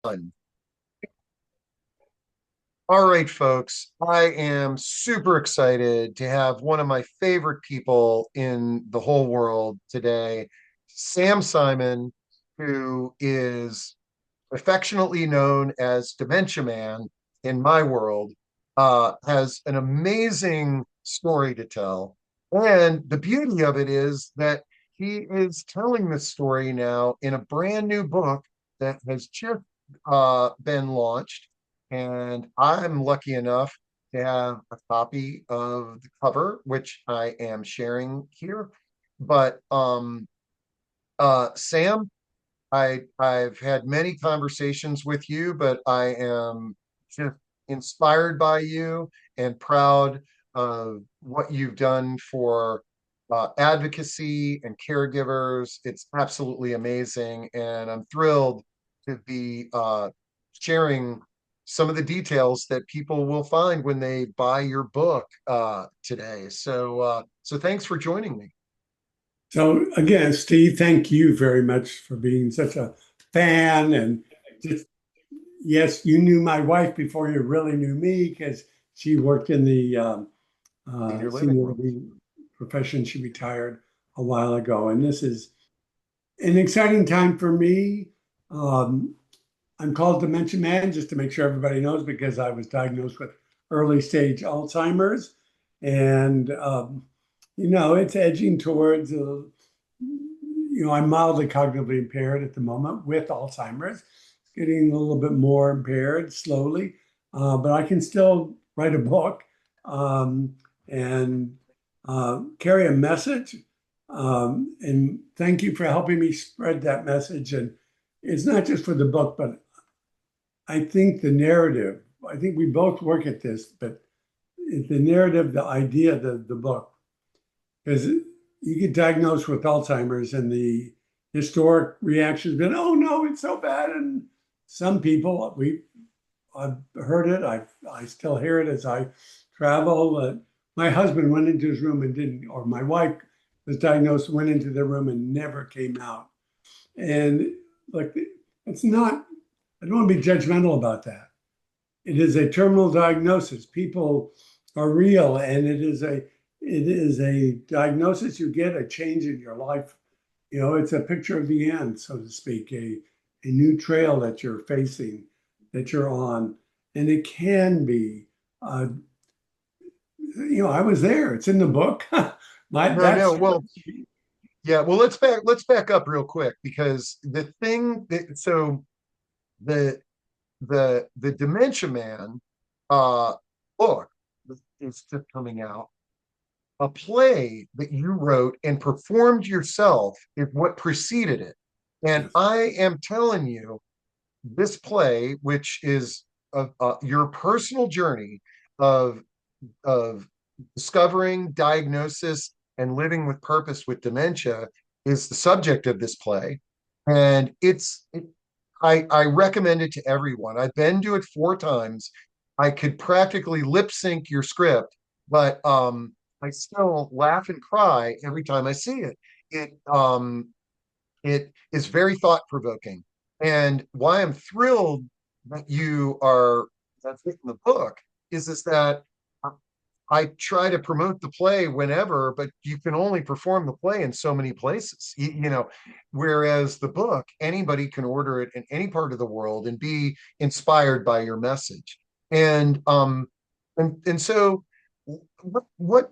All right, folks, I am super excited to have one of my favorite people in the whole world today, Sam Simon, who is affectionately known as Dementia Man in my world, has an amazing story to tell. And the beauty of it is that he is telling this story now in a brand new book that has just been launched. And I'm lucky enough to have a copy of the cover, which I am sharing here. But Sam, I've had many conversations with you, but I am just inspired by you and proud of what you've done for advocacy and caregivers. It's absolutely amazing, and I'm thrilled to be sharing some of the details that people will find when they buy your book today. So thanks for joining me. So again, Steve, thank you very much for being such a fan. And just, yes, you knew my wife before you really knew me because she worked in the Senior living senior room. living profession. She retired a while ago. And this is an exciting time for me. Um, I'm called Dementia Man, just to make sure everybody knows, because I was diagnosed with early stage Alzheimer's. And, it's edging towards I'm mildly cognitively impaired at the moment with Alzheimer's. It's getting a little bit more impaired slowly, but I can still write a book and carry a message. And thank you for helping me spread that message. And it's not just for the book, but I think the narrative, I think we both work at this, but the narrative, the idea, the book, because you get diagnosed with Alzheimer's and the historic reaction has been, oh no, it's so bad. And some people, I've heard it, I still hear it as I travel. My husband went into his room and didn't, or my wife was diagnosed, went into the room and never came out. And like, it's not, I don't want to be judgmental about that. It is a terminal diagnosis. People are real, and it is a diagnosis you get, a change in your life. It's a picture of the end, so to speak, a new trail that you're facing, that you're on. And it can be, I was there. It's in the book. My No, no. that's Well, yeah, well, let's back up real quick because the thing that the the Dementia Man uh book is just coming out. A play that you wrote and performed yourself is what preceded it. And yes, I am telling you, this play, which is your personal journey of of discovering, diagnosis, and living with purpose with dementia, is the subject of this play. And I recommend it to everyone. I've been to it 4 times. I could practically lip sync your script, but I still laugh and cry every time I see it. It is very thought provoking. And why I'm thrilled that you are that's written the book is that I try to promote the play whenever, but you can only perform the play in so many places, whereas the book, anybody can order it in any part of the world and be inspired by your message. And so what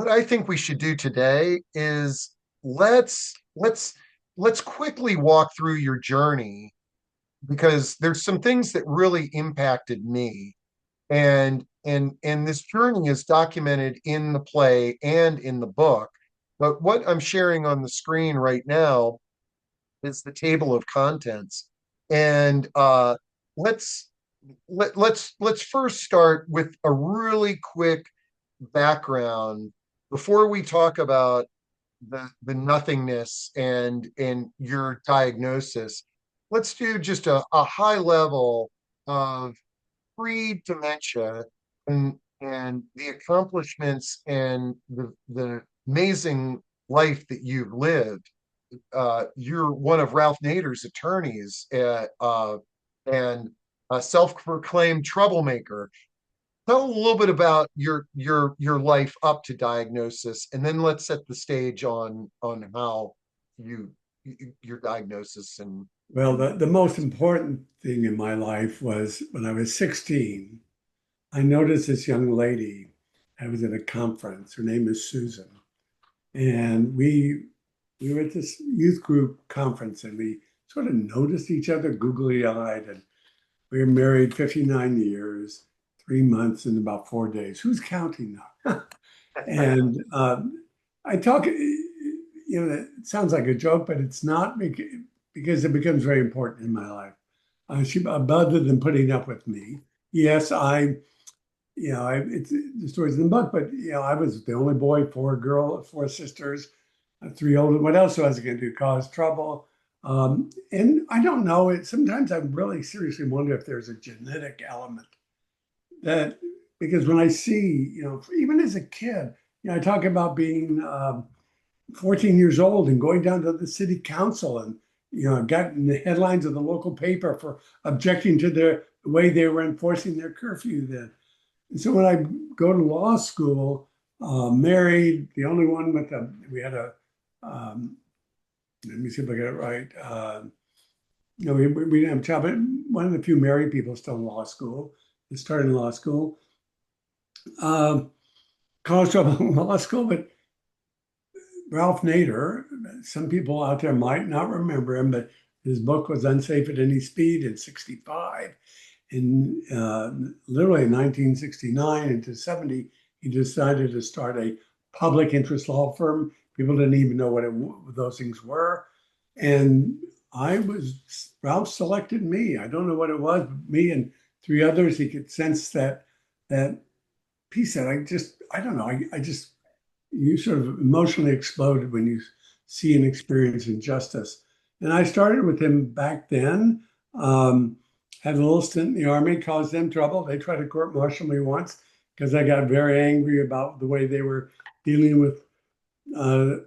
I think we should do today is let's let's let's quickly walk through your journey because there's some things that really impacted me, and this journey is documented in the play and in the book. But what I'm sharing on the screen right now is the table of contents. And let's let's first start with a really quick background before we talk about the nothingness and your diagnosis. Let's do just a high level of pre-dementia and the accomplishments and the amazing life that you've lived. you're one of Ralph Nader's attorneys, and a self-proclaimed troublemaker. Tell a little bit about your life up to diagnosis, and then let's set the stage on how you your diagnosis Well, and the most important thing in my life was when I was 16, I noticed this young lady. I was at a conference. Her name is Susan. And we were at this youth group conference and we sort of noticed each other googly eyed. And we were married 59 years, 3 months, and about 4 days. Who's counting now? And I talk, it sounds like a joke, but it's not because it becomes very important in my life. Other than putting up with me, yes, it's the stories in the book, but I was the only boy, four sisters, three older. What else was I going to do? Cause trouble? And I don't know. Sometimes I really seriously wonder if there's a genetic element that, because when I see, even as a kid, I talk about being 14 years old and going down to the city council and got in the headlines of the local paper for objecting to the way they were enforcing their curfew then. And so when I go to law school, married, the only one we had let me see if I get it right. We didn't have a child, but one of the few married people still in law school. I started in law school. College trouble in law school, but Ralph Nader, some people out there might not remember him, but his book was Unsafe at Any Speed in 65. In literally in 1969 into 70, he decided to start a public interest law firm. People didn't even know what those things were. And Ralph selected me. I don't know what it was, but me and three others, he could sense that piece that I don't know. You sort of emotionally exploded when you see and experience injustice. And I started with him back then. Had a little stint in the Army, caused them trouble. They tried to court martial me once because I got very angry about the way they were dealing with an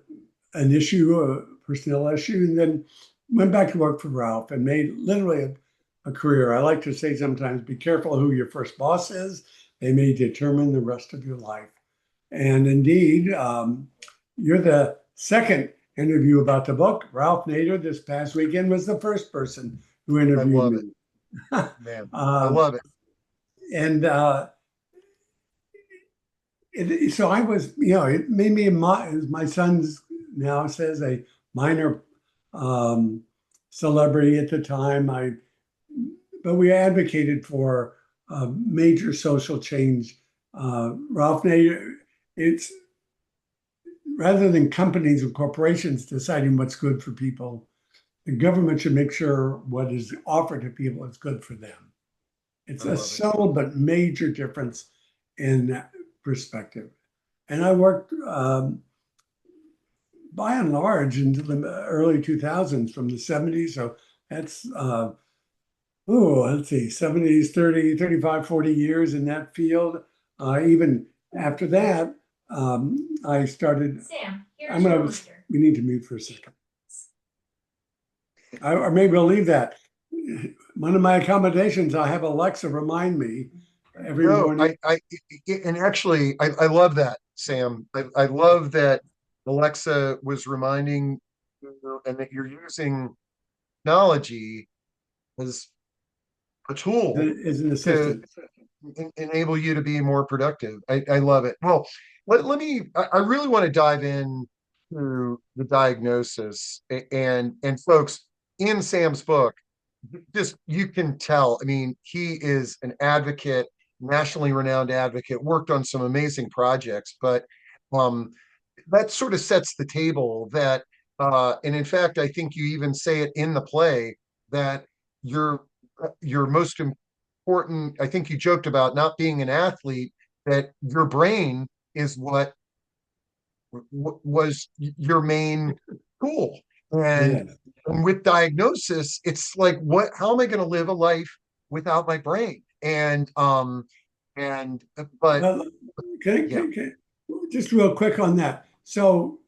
issue, a personnel issue, and then went back to work for Ralph and made literally a career. I like to say sometimes, be careful who your first boss is. They may determine the rest of your life. And indeed, you're the second interview about the book. Ralph Nader this past weekend was the first person who I interviewed love me. it, man. I um, love it. and so I was, it made me, as my son's now says, a minor celebrity at the time. But we advocated for major social change. Ralph Nader, it's rather than companies or corporations deciding what's good for people, the government should make sure what is offered to people is good for them. It's I a love it. subtle but major difference in perspective. And I worked by and large into the early 2000s from the 70s. So that's, let's see, 70s, 30, 35, 40 years in that field. Even after that, I started, Sam, I'm here's your going to, reminder. we need to mute for a second. Or maybe I'll leave that. One of my accommodations, I have Alexa remind me every No, morning. and actually, I love that, Sam. I love that Alexa was reminding you, and that you're using technology as a tool Is an to assistant. enable you to be more productive. I love it. Well, let me, I really want to dive in to the diagnosis and folks in Sam's book, just you can tell. I mean, he is an advocate, nationally renowned advocate, worked on some amazing projects, but um, that sort of sets the table that, and in fact, I think you even say it in the play that your your most important. I think you joked about not being an athlete, that your brain is what was your main tool. And, Yeah. and with diagnosis, it's like, what, how am I going to live a life without my brain? And, but Well, yeah, just real quick on that. So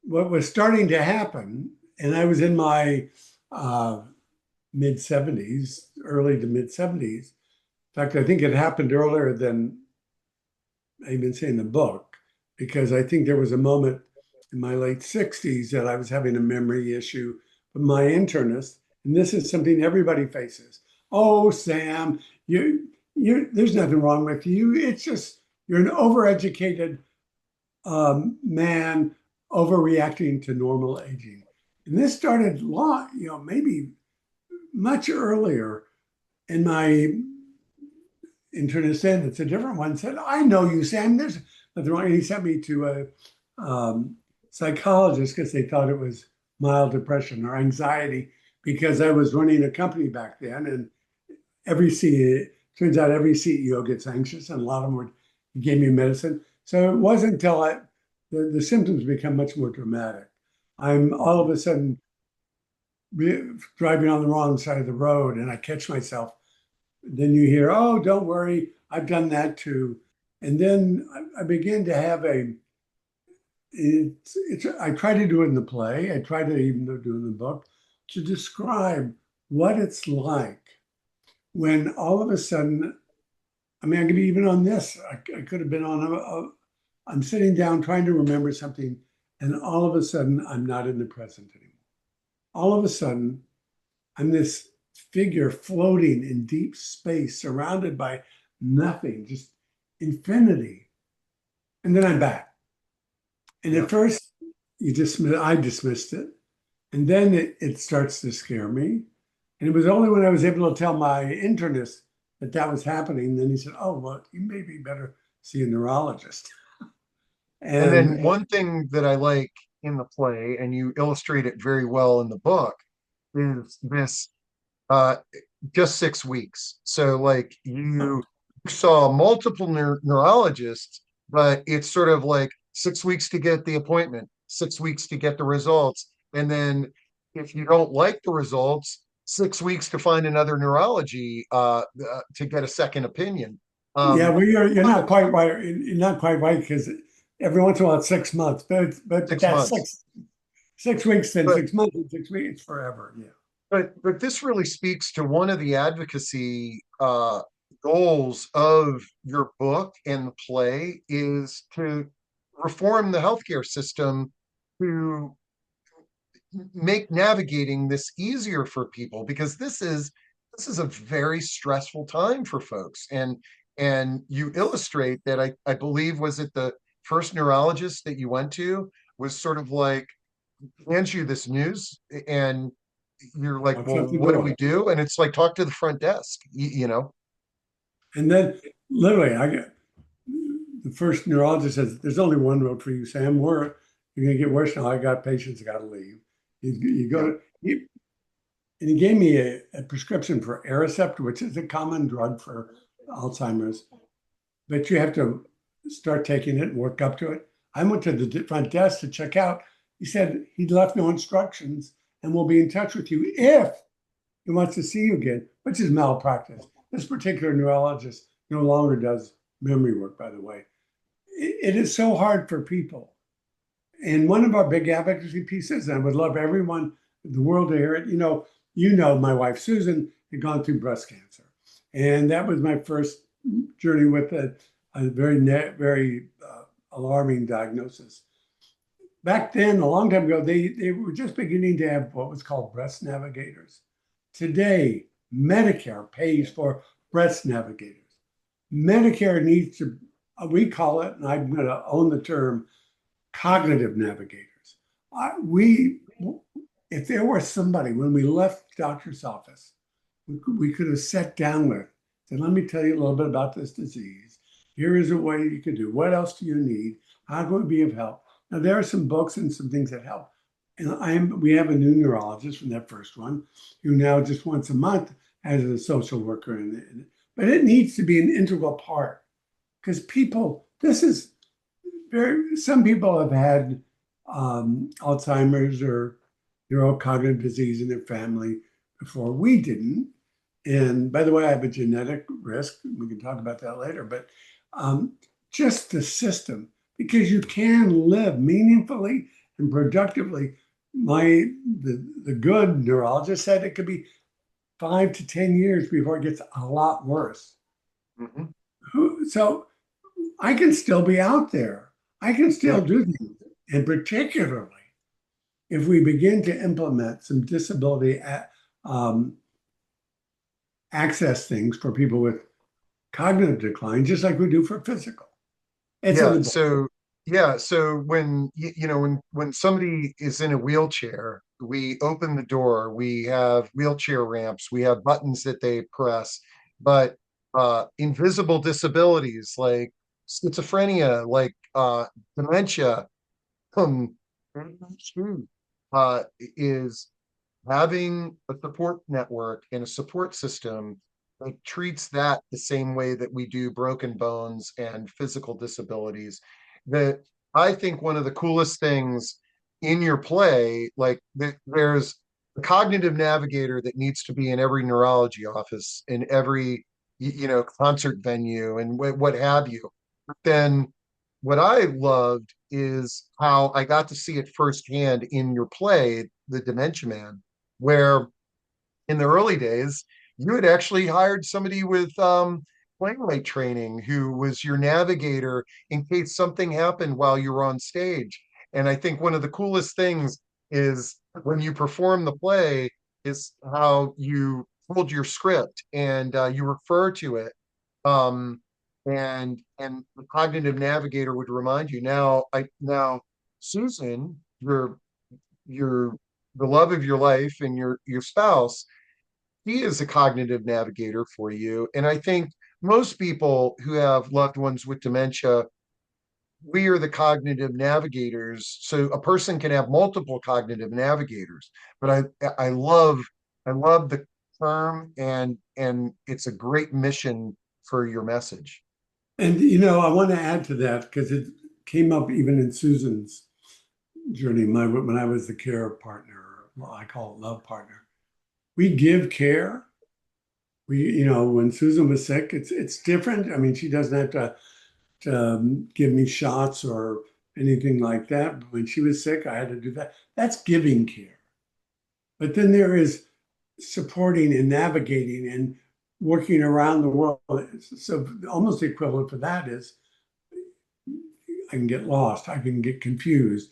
what was starting to happen, and I was in my uh, mid 70s, early to mid 70s. In fact, I think it happened earlier than I even say in the book, because I think there was a moment in my late 60s that I was having a memory issue with my internist. And this is something everybody faces. Oh, Sam, there's nothing wrong with you. It's just you're an overeducated man overreacting to normal aging. And this started long, maybe much earlier. And my internist in, it's a different one, said, I know you, Sam. There's nothing wrong. And he sent me to a psychologist because they thought it was mild depression or anxiety because I was running a company back then. And every CEO, turns out every CEO gets anxious, and a lot of them would give me medicine. So it wasn't until the symptoms become much more dramatic. I'm all of a sudden driving on the wrong side of the road and I catch myself. Then you hear, oh, don't worry, I've done that too. And then I begin to have I try to do it in the play, I try to even do it in the book, to describe what it's like when all of a sudden, I mean, I could be even on this, I could have been on I'm sitting down trying to remember something, and all of a sudden, I'm not in the present anymore. All of a sudden, I'm this figure floating in deep space, surrounded by nothing, just infinity. And then I'm back. And Yeah. at first, I dismissed it. And then it starts to scare me. And it was only when I was able to tell my internist that that was happening, then he said, oh, well, you may be better see a neurologist. And And then one thing that I like in the play, and you illustrate it very well in the book, is this uh just 6 weeks. So like you saw multiple neurologists, but it's sort of like 6 weeks to get the appointment, 6 weeks to get the results. And then if you don't like the results, 6 weeks to find another neurology to get a second opinion. yeah, Um, well, you're not quite right. You're not quite right because every once in a while it's 6 months, but six that's months. six weeks, then But 6 months, and 6 weeks, it's forever. Yeah. but this really speaks to one of the advocacy goals of your book and the play is to reform the healthcare system to make navigating this easier for people because this is a very stressful time for folks and you illustrate that I believe was it the first neurologist that you went to was sort of like hands you this news and you're like, Walks well, out the what do we door. do? And it's like, talk to the front desk, you know? And then literally, I get the first neurologist says, "There's only one road for you, Sam. You're going to get worse now. I got patients. I got to leave. You go Yeah. to." And he gave me a prescription for Aricept, which is a common drug for Alzheimer's, but you have to start taking it and work up to it. I went to the front desk to check out. He said he'd left no instructions and will be in touch with you if he wants to see you again, which is malpractice. This particular neurologist no longer does memory work, by the way. It is so hard for people. And one of our big advocacy pieces, and I would love everyone in the world to hear it. My wife Susan had gone through breast cancer, and that was my first journey with a very alarming diagnosis. Back then, a long time ago, they were just beginning to have what was called breast navigators. Today, Medicare pays for breast navigators. Medicare needs to, we call it, and I'm going to own the term, cognitive navigators. We, if there was somebody when we left the doctor's office, we could have sat down with, said, let me tell you a little bit about this disease. Here is a way you could do. What else do you need? How can we be of help? Now, there are some books and some things that help. And we have a new neurologist from that first one who now just once a month has a social worker in it. But it needs to be an integral part because this is some people have had Alzheimer's or neurocognitive disease in their family before. We didn't. And by the way, I have a genetic risk. We can talk about that later. But just the system, because you can live meaningfully and productively. The good neurologist said it could be 5 to 10 years before it gets a lot worse. Mhm. So I can still be out there. I can Yeah, still do things. And particularly if we begin to implement some disability um, access things for people with cognitive decline, just like we do for physical. It's in yeah. the book. So when when somebody is in a wheelchair, we open the door, we have wheelchair ramps, we have buttons that they press, but invisible disabilities like schizophrenia, like dementia, um, is having a support network and a support system that treats that the same way that we do broken bones and physical disabilities. That I think one of the coolest things in your play, like there's a cognitive navigator that needs to be in every neurology office, in every concert venue, and what have you. But then what I loved is how I got to see it firsthand in your play, The Dementia Man, where in the early days, you had actually hired somebody with playwright training who was your navigator in case something happened while you were on stage. And I think one of the coolest things is when you perform the play is how you hold your script and you refer to it. Um, and the cognitive navigator would remind you now Susan, your the love of your life and your spouse, he is a cognitive navigator for you. And I think most people who have loved ones with dementia, we are the cognitive navigators. So a person can have multiple cognitive navigators. But I love the term, and it's a great mission for your message. And I want to add to that because it came up even in Susan's journey. When I was the care partner, well, I call it love partner. We give care. When Susan was sick, it's different. I mean, she doesn't have to give me shots or anything like that. But when she was sick, I had to do that. That's giving care. But then there is supporting and navigating and working around the world. So almost the equivalent for that is I can get lost, I can get confused.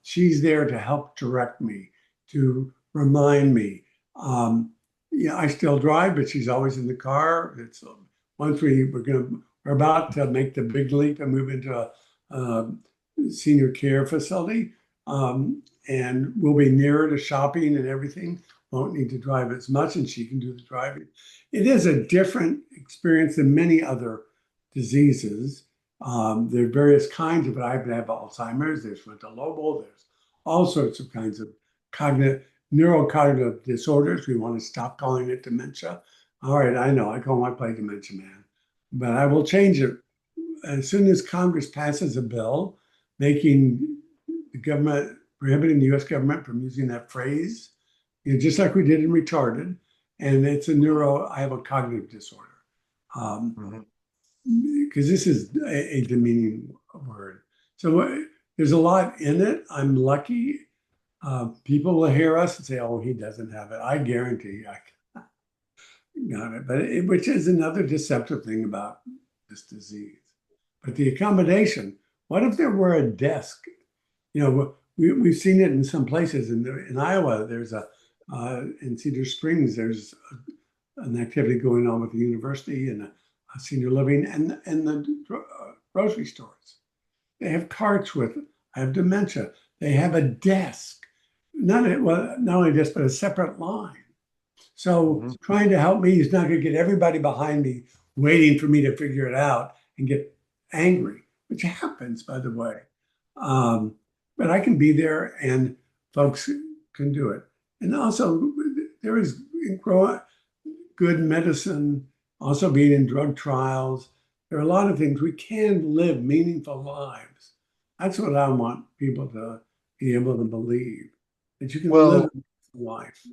She's there to help direct me, to remind me. Yeah, I still drive, but she's always in the car. It's once we're about to make the big leap and move into a senior care facility, and we'll be nearer to shopping and everything. Won't need to drive as much, and she can do the driving. It is a different experience than many other diseases. There are various kinds of it. I have Alzheimer's, there's frontal lobe, there's all sorts of kinds of cognitive, neurocognitive disorders. We want to stop calling it dementia. All right, I know, I call my play Dementia Man, but I will change it as soon as Congress passes a bill making the government, prohibiting the US government from using that phrase, just like we did in retarded. And I have a cognitive disorder. Um, Mhm. because this is a demeaning word. So there's a lot in it. I'm lucky. People will hear us and say, "Oh, he doesn't have it." I guarantee I got it. But which is another deceptive thing about this disease. But the accommodation. What if there were a desk? We've seen it in some places. In Iowa, there's in Cedar Springs, there's an activity going on with the university and a senior living and the grocery stores. They have carts with it. I have dementia. They have a desk, not only a desk, but a separate line. So Mhm. trying to help me is not going to get everybody behind me waiting for me to figure it out and get angry, which happens, by the way. Um, but I can be there and folks can do it. And also, there is good medicine, also being in drug trials. There are a lot of things. We can live meaningful lives. That's what I want people to be able to believe, that you can live Well, a meaningful life.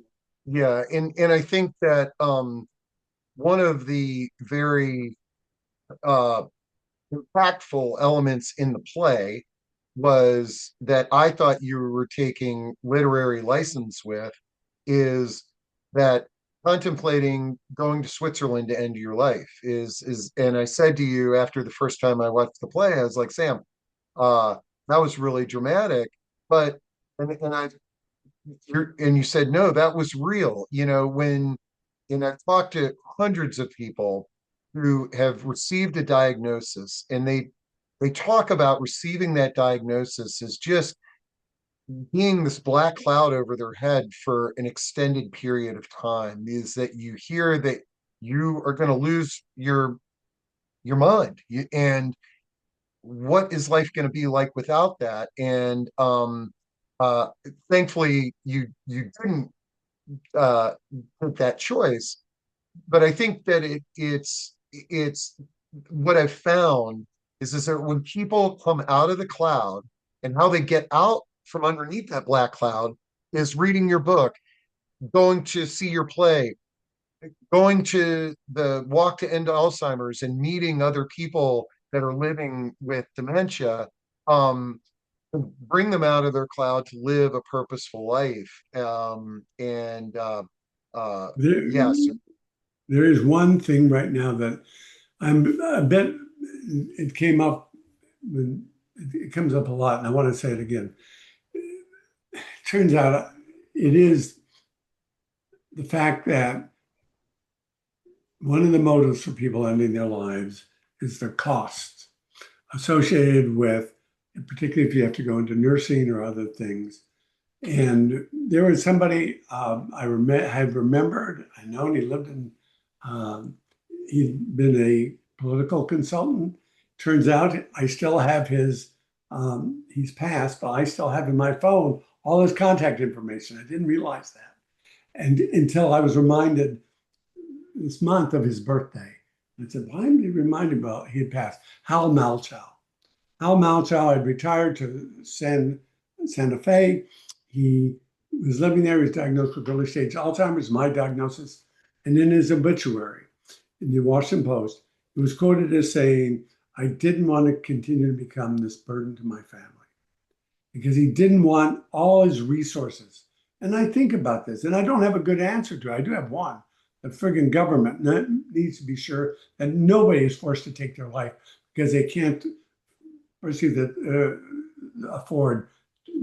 yeah, and I think that one of the very uh impactful elements in the play was that I thought you were taking literary license with is that contemplating going to Switzerland to end your life is and I said to you after the first time I watched the play, I was like, Sam, uh, that was really dramatic, but and I and you said no, that was real. When and I've talked to hundreds of people who have received a diagnosis, and they talk about receiving that diagnosis as just being this black cloud over their head for an extended period of time. Is that you hear that you are going to lose your mind, and what is life going to be like without that? And uh, thankfully, you didn't uh, make that choice. But I think that it's what I've found is that when people come out of the cloud, and how they get out from underneath that black cloud is reading your book, going to see your play, going to the walk to end Alzheimer's, and meeting other people that are living with dementia. Um, Bring them out of their cloud to live a purposeful life. And There, yes, there is one thing right now that I'm a bit, it came up, it comes up a lot, and I want to say it again. Turns out it is the fact that one of the motives for people ending their lives is the cost associated with, particularly if you have to go into nursing or other things. And there was somebody had remembered, I known he lived in, um, he'd been a political consultant. Turns out I still have he's passed, but I still have in my phone all his contact information. I didn't realize that. And until I was reminded this month of his birthday. I said, why did he remind him about he had passed? Hal Malchow. Hal Malchow had retired to Santa Fe. He was living there. He was diagnosed with early stage Alzheimer's, my diagnosis. And in his obituary in the Washington Post, he was quoted as saying, I didn't want to continue to become this burden to my family because he didn't want all his resources. And I think about this, and I don't have a good answer to it. I do have one. The friggin' government needs to be sure that nobody is forced to take their life because they can't receive afford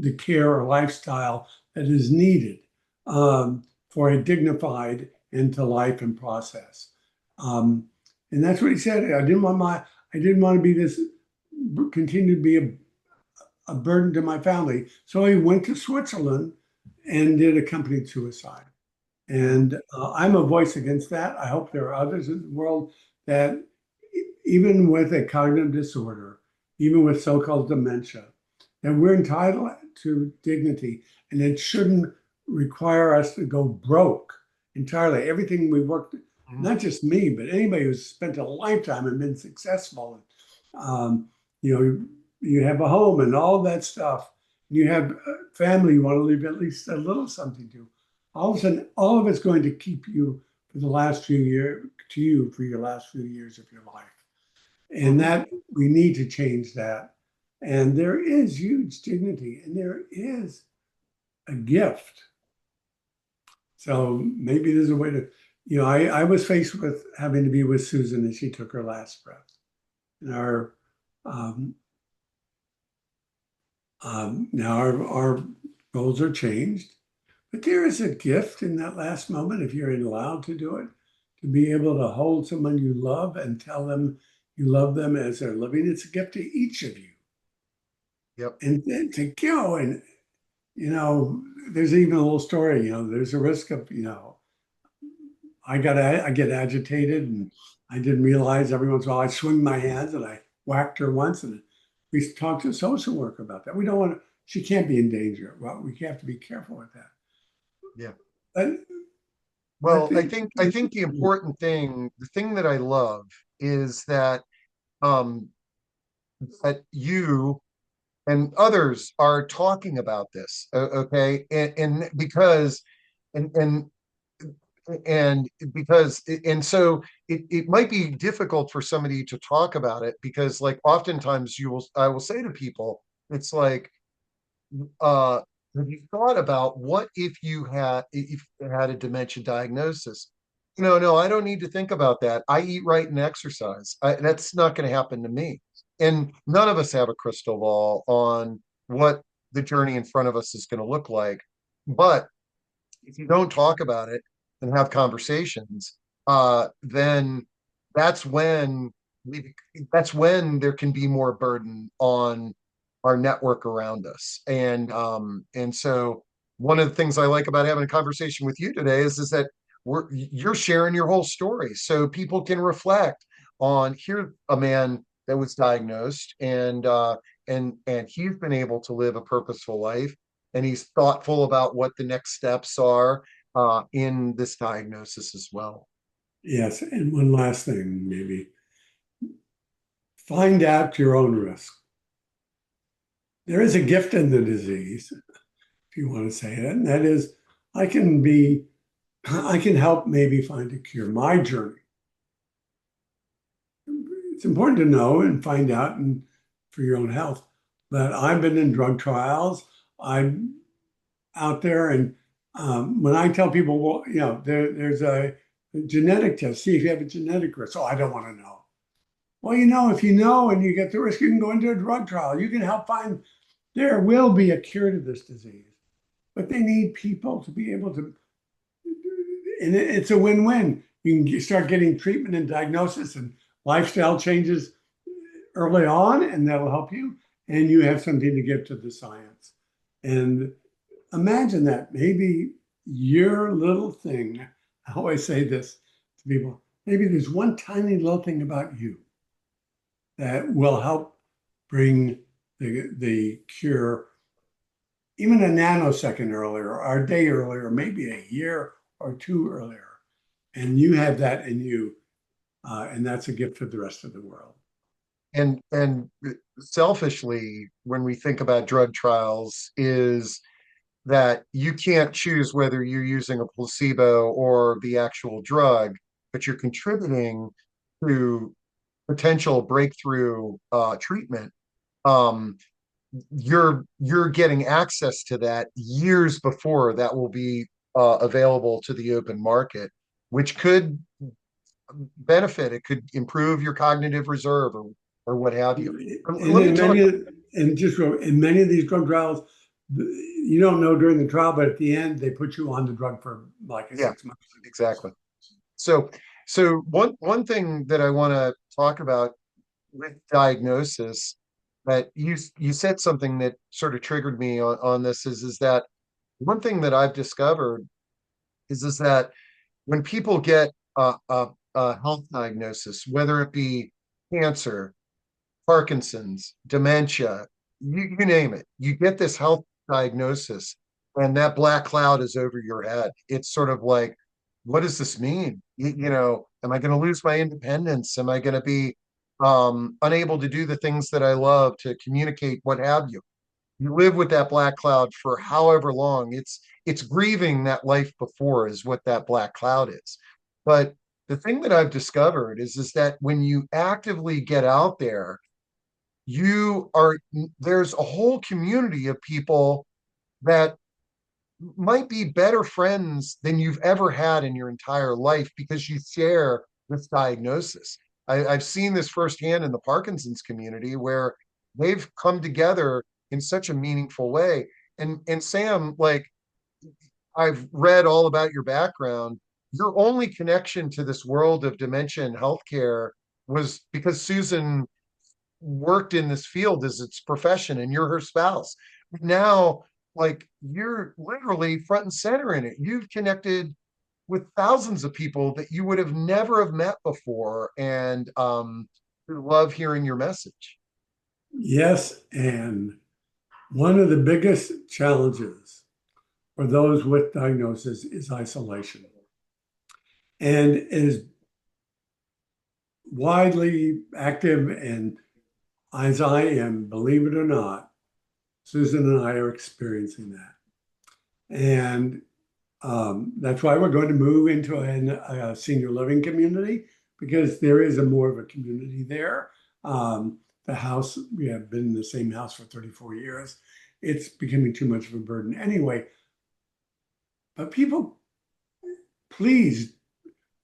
the care or lifestyle that is needed for a dignified end to life and process. Um, and that's what he said. I didn't want to be this, continue to be a burden to my family. So he went to Switzerland and did accompanied suicide. And I'm a voice against that. I hope there are others in the world that, even with a cognitive disorder, even with so-called dementia, that we're entitled to dignity, and it shouldn't require us to go broke entirely. Everything we worked, not just me, but anybody who's spent a lifetime and been successful, um, you know, you have a home and all that stuff. You have a family you want to leave at least a little something to. All of a sudden, all of it's going to keep you for the last few years, to you for your last few years of your life. And that we need to change that. And there is huge dignity and there is a gift. So maybe there's a way to, I was faced with having to be with Susan as she took her last breath. And um, now our goals are changed. But there is a gift in that last moment, if you're allowed to do it, to be able to hold someone you love and tell them you love them as they're living. It's a gift to each of you. yep. And then to go and, there's even a little story, there's a risk of, I get agitated and I didn't realize every once in a while I swing my hands and I whacked her once and we talked to social worker about that. We don't want to, she can't be in danger. Well, we have to be careful with that. Yeah. But I Well, think, I think the important thing, the thing that I love is um that you and others are talking about this. Okay. And because and because and so it might be difficult for somebody to talk about it because like oftentimes I will say to people, It's like, uh, have you thought about what if you had a dementia diagnosis? No, no, I don't need to think about that. I eat right and exercise. That's not going to happen to me. And none of us have a crystal ball on what the journey in front of us is going to look like. But if you don't talk about it and have conversations, then that's when we that's when there can be more burden on our network around us. And so one of the things I like about having a conversation with you today is that you're sharing your whole story so people can reflect on here a man that was diagnosed and he's been able to live a purposeful life and he's thoughtful about what the next steps are in this diagnosis as well. Yes, and one last thing, maybe find out your own risk. There is a gift in the disease, if you want to say it, and that is I can be, I can help maybe find a cure. My journey. It's important to know and find out and for your own health. But I've been in drug trials. I'm out there, and when I tell people, well, there's a genetic test. See if you have a genetic risk. Oh, I don't want to know. Well, if you know and you get the risk, you can go into a drug trial. You can help find there will be a cure to this disease, but they need people to be able to, and it's a win-win. You can start getting treatment and diagnosis and lifestyle changes early on, and that'll help you. And you have something to give to the science. And imagine that maybe your little thing, I always say this to people, maybe there's one tiny little thing about you that will help bring the cure even a nanosecond earlier, or a day earlier, maybe a year or two earlier. And you have that in you. And that's a gift for the rest of the world. And selfishly, when we think about drug trials, is that you can't choose whether you're using a placebo or the actual drug, but you're contributing to potential breakthrough treatment. Um, you're getting access to that years before that will be available to the open market, which could benefit. It could improve your cognitive reserve or what have you. And Let me in talk. in many of these drug trials, you don't know during the trial, but at the end they put you on the drug for like a Yeah, 6 months. exactly. So, so one thing that I want to talk about with diagnosis that you said something that sort of triggered me on this is that one thing that I've discovered is that when people get a health diagnosis, whether it be cancer, Parkinson's, dementia, you name it, you get this health diagnosis, and that black cloud is over your head. It's sort of like, what does this mean? Am I going to lose my independence? Am I going to be unable to do the things that I love, to communicate, what have you? You live with that black cloud for however long. It's grieving that life before is what that black cloud is. But the thing that I've discovered is that when you actively get out there, you are there's a whole community of people that might be better friends than you've ever had in your entire life because you share this diagnosis. I've seen this firsthand in the Parkinson's community where they've come together in such a meaningful way. And Sam, like, I've read all about your background. Your only connection to this world of dementia and healthcare was because Susan worked in this field as its profession and you're her spouse. Now, like, you're literally front and center in it. You've connected with thousands of people that you would have never have met before, and love hearing your message. Yes, and one of the biggest challenges for those with diagnosis is isolation. And is widely active, and as I am, believe it or not, Susan and I are experiencing that. And that's why we're going to move into a senior living community because there is a more of a community there. the house, we have been in the same house for 34 years. It's becoming too much of a burden anyway. But people, please,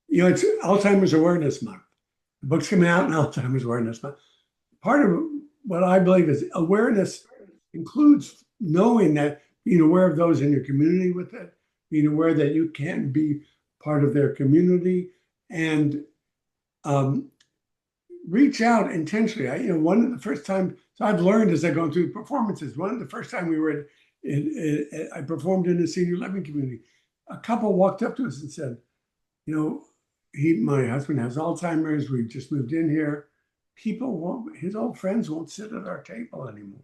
it's Alzheimer's Awareness Month. The book's coming out in Alzheimer's Awareness Month. Part of what I believe is awareness includes knowing that, being aware of those in your community with it, being aware that you can be part of their community, and reach out intentionally. One of the first time, so I've learned as I've gone through performances. One of the first time we were I performed in a senior living community. A couple walked up to us and said, my husband has Alzheimer's. We just moved in here. His old friends won't sit at our table anymore.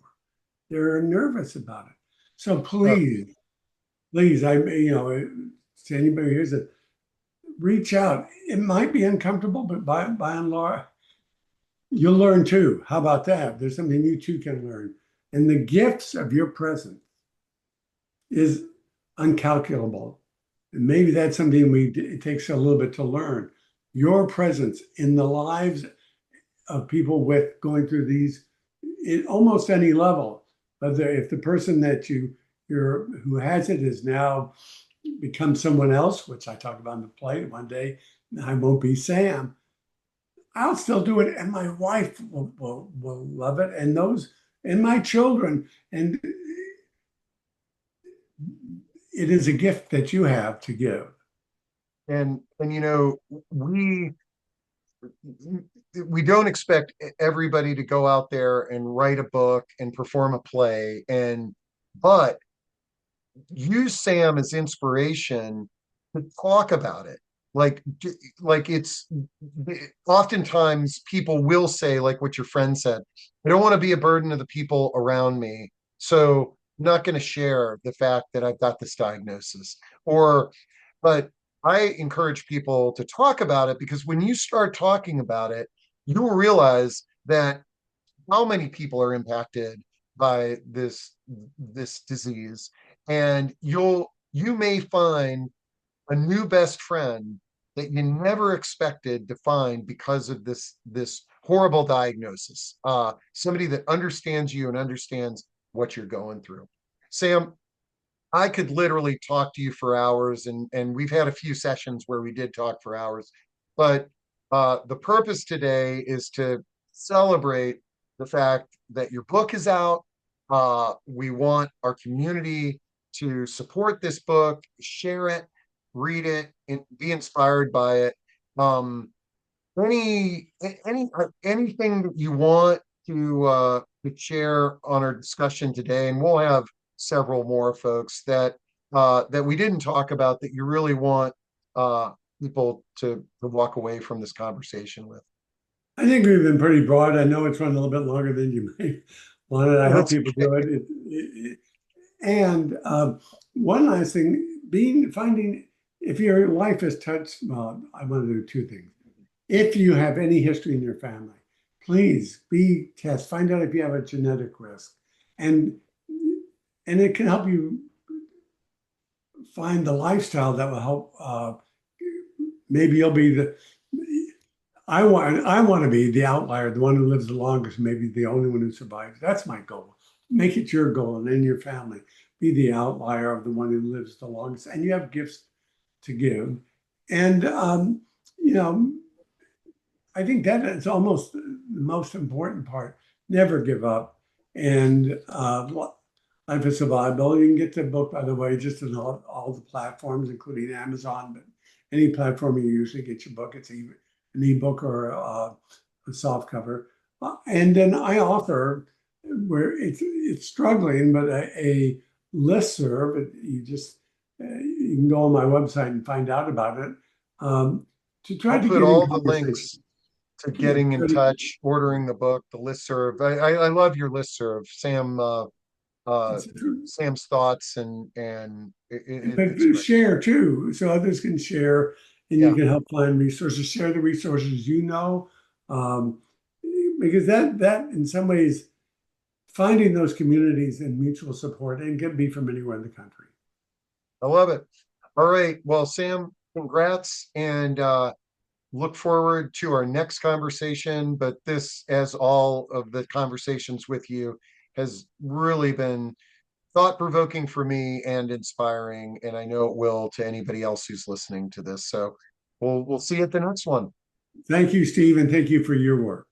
They're nervous about it. So please, to anybody who hears it, reach out. It might be uncomfortable, but by and large, you'll learn too. How about that? There's something you too can learn. And the gifts of your presence is uncalculable. And maybe that's something it takes a little bit to learn. Your presence in the lives of people with going through these at almost any level. But if the person that who has it is now become someone else, which I talk about in the play, one day I won't be Sam, I'll still do it, and my wife will love it, and my children. And it is a gift that you have to give. And we don't expect everybody to go out there and write a book and perform a play, but use Sam as inspiration to talk about it. Like it's oftentimes people will say, like what your friend said, I don't want to be a burden to the people around me, so I'm not going to share the fact that I've got this diagnosis. But I encourage people to talk about it, because when you start talking about it, you will realize that how many people are impacted by this disease, and you may find a new best friend that you never expected to find because of this horrible diagnosis. Somebody that understands you and understands what you're going through. Sam, I could literally talk to you for hours, and we've had a few sessions where we did talk for hours. But the purpose today is to celebrate the fact that your book is out. We want our community to support this book, share it, read it, and be inspired by it. Um, anything that you want to share on our discussion today, and we'll have several more folks that we didn't talk about that you really want people to walk away from this conversation with. I think we've been pretty broad. I know it's run a little bit longer than you might want it. I hope That's people do it. And one last thing, finding if your life is touched, well, I want to do two things. If you have any history in your family, please find out if you have a genetic risk, and it can help you find the lifestyle that will help. Maybe you'll be I want to be the outlier, the one who lives the longest, maybe the only one who survives. That's my goal. Make it your goal, and in your family, be the outlier of the one who lives the longest, and you have gifts to give. And I think that is almost the most important part. Never give up. And Life is Survivable. You can get the book, by the way, just in all the platforms, including Amazon, but any platform you usually get your book, it's either an ebook or a soft cover. And then I author where it's struggling, but a listserv. You can go on my website and find out about it. To try I'll to put get in all the conversation. links to getting in touch, ordering the book, the listserv. I love your listserv, Sam. Uh, It's, Sam's thoughts, and it's but great. share too, so others can share, and you Yeah, can help find resources. Share the resources um, because that in some ways finding those communities and mutual support, and can be from anywhere in the country. I love it. All right, well, Sam, congrats, and look forward to our next conversation. But this, as all of the conversations with you, has really been thought provoking for me and inspiring. And I know it will to anybody else who's listening to this. So we'll see you at the next one. Thank you, Steve, and thank you for your work.